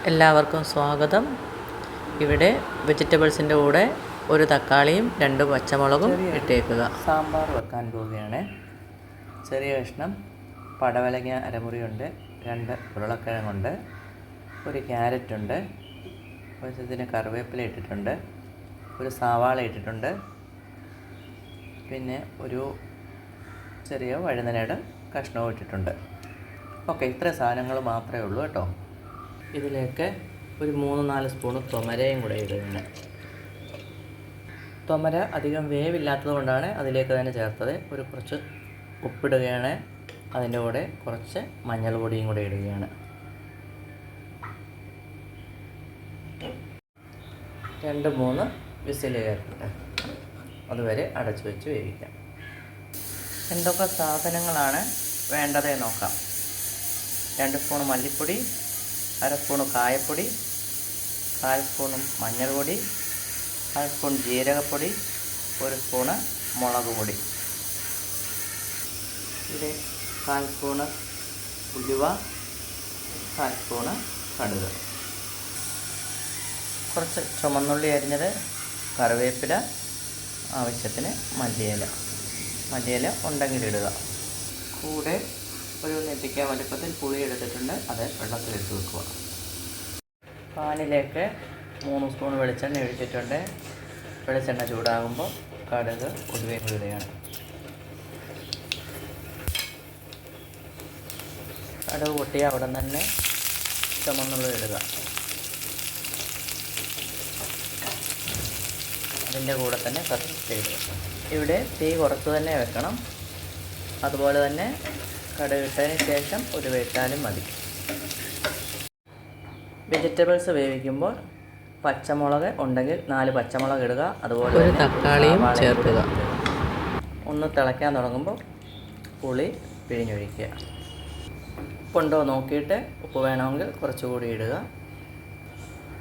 എല്ലാവർക്കും സ്വാഗതം. ഇവിടെ വെജിറ്റബിൾസിൻ്റെ കൂടെ ഒരു തക്കാളിയും 2 പച്ചമുളകും ഇട്ടേക്കുക. സാമ്പാർ വെക്കാൻ പോവുകയാണ്. ചെറിയ കഷ്ണം പടവലങ്ങ അരമുറിയുണ്ട്, 2 ഉരുളക്കിഴങ്ങുണ്ട്, ഒരു ക്യാരറ്റുണ്ട്, ആവശ്യത്തിന് കറിവേപ്പില ഇട്ടിട്ടുണ്ട്, ഒരു സവാള ഇട്ടിട്ടുണ്ട്, പിന്നെ ഒരു ചെറിയ വഴുതനയുടെ കഷ്ണവും ഇട്ടിട്ടുണ്ട്. ഓക്കെ, ഇത്ര സാധനങ്ങൾ മാത്രമേ ഉള്ളൂ കേട്ടോ. ഇതിലേക്ക് ഒരു 3-4 സ്പൂണ് തൊമരയും കൂടെ ഇടുകയാണ്. തൊമര അധികം വേവില്ലാത്തത് കൊണ്ടാണ് അതിലേക്ക് തന്നെ ചേർത്തത്. കുറച്ച് ഉപ്പിടുകയാണ്. അതിൻ്റെ കൂടെ കുറച്ച് മഞ്ഞൾ പൊടിയും കൂടെ ഇടുകയാണ്. 2-3 വിസിൽ കയറട്ടെ, അതുവരെ അടച്ചു വെച്ച് വേവിക്കാം. എന്തൊക്കെ സാധനങ്ങളാണ് വേണ്ടത് നോക്കാം. 2 സ്പൂൺ മല്ലിപ്പൊടി, 1/2 സ്പൂൺ കായപ്പൊടി, 1/4 സ്പൂൺ മഞ്ഞൾപ്പൊടി, 1/4 സ്പൂൺ ജീരകപ്പൊടി, 1 സ്പൂണ് മുളക് പൊടി. ഇവിടെ 1/4 സ്പൂണ് ഉലുവ, 1/4 സ്പൂണ് കടുക്, കുറച്ച് ചുമന്നുള്ളി അരിഞ്ഞത്, കറിവേപ്പില, ആവശ്യത്തിന് മല്ലിയില ഉണ്ടെങ്കിൽ ഇടുക. കൂടെ ഒരു നെല്ലിക്ക വലുപ്പത്തിൽ പുളി എടുത്തിട്ടുണ്ട്, അത് വെള്ളത്തിലിട്ട് വെക്കുക. പാനിലേക്ക് 3 സ്പൂൺ വെളിച്ചെണ്ണ ഒഴിച്ചിട്ടുണ്ട്. വെളിച്ചെണ്ണ ചൂടാകുമ്പോൾ കടുക് ഉലുവയും ഇടുകയാണ്. കടുക് പൊട്ടിയ അവിടെ തന്നെ ചുമന്നുള്ളി ഇടുക. അതിൻ്റെ കൂടെ തന്നെ കറിവേപ്പില ഇടുക. ഇവിടെ തീ കുറച്ച് തന്നെ വെക്കണം. അതുപോലെ തന്നെ കടുക് ഇട്ടതിന് ശേഷം ഉലുവ ഇട്ടാലും മതി. വെജിറ്റബിൾസ് വേവിക്കുമ്പോൾ പച്ചമുളക് ഉണ്ടെങ്കിൽ 4 പച്ചമുളക് ഇടുക. അതുപോലെ ഒരു തക്കാളിയും ചേർക്കുക. ഒന്ന് തിളയ്ക്കാൻ തുടങ്ങുമ്പോൾ പുളി പിഴിഞ്ഞൊഴിക്കുക. ഉപ്പുണ്ടോ നോക്കിയിട്ട് ഉപ്പ് വേണമെങ്കിൽ കുറച്ചുകൂടി ഇടുക.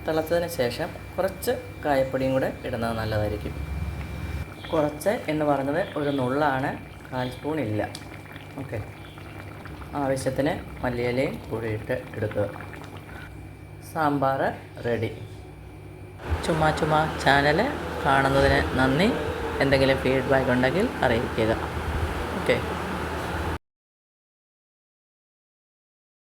തിളച്ചതിന് ശേഷം കുറച്ച് കായപ്പൊടിയും കൂടെ ഇടുന്നത് നല്ലതായിരിക്കും. കുറച്ച് എന്ന് പറഞ്ഞത് ഒരു നുള്ളാണ്, 1/4 സ്പൂൺ ഇല്ല. ഓക്കെ, ആവശ്യത്തിന് മല്ലിയിലയും കൂടി ഇട്ട് എടുക്കുക. സാമ്പാർ റെഡി. ചുമ്മാ ചാനൽ കാണുന്നതിന് നന്ദി. എന്തെങ്കിലും ഫീഡ്ബാക്ക് ഉണ്ടെങ്കിൽ അറിയിക്കുക. ഓക്കെ.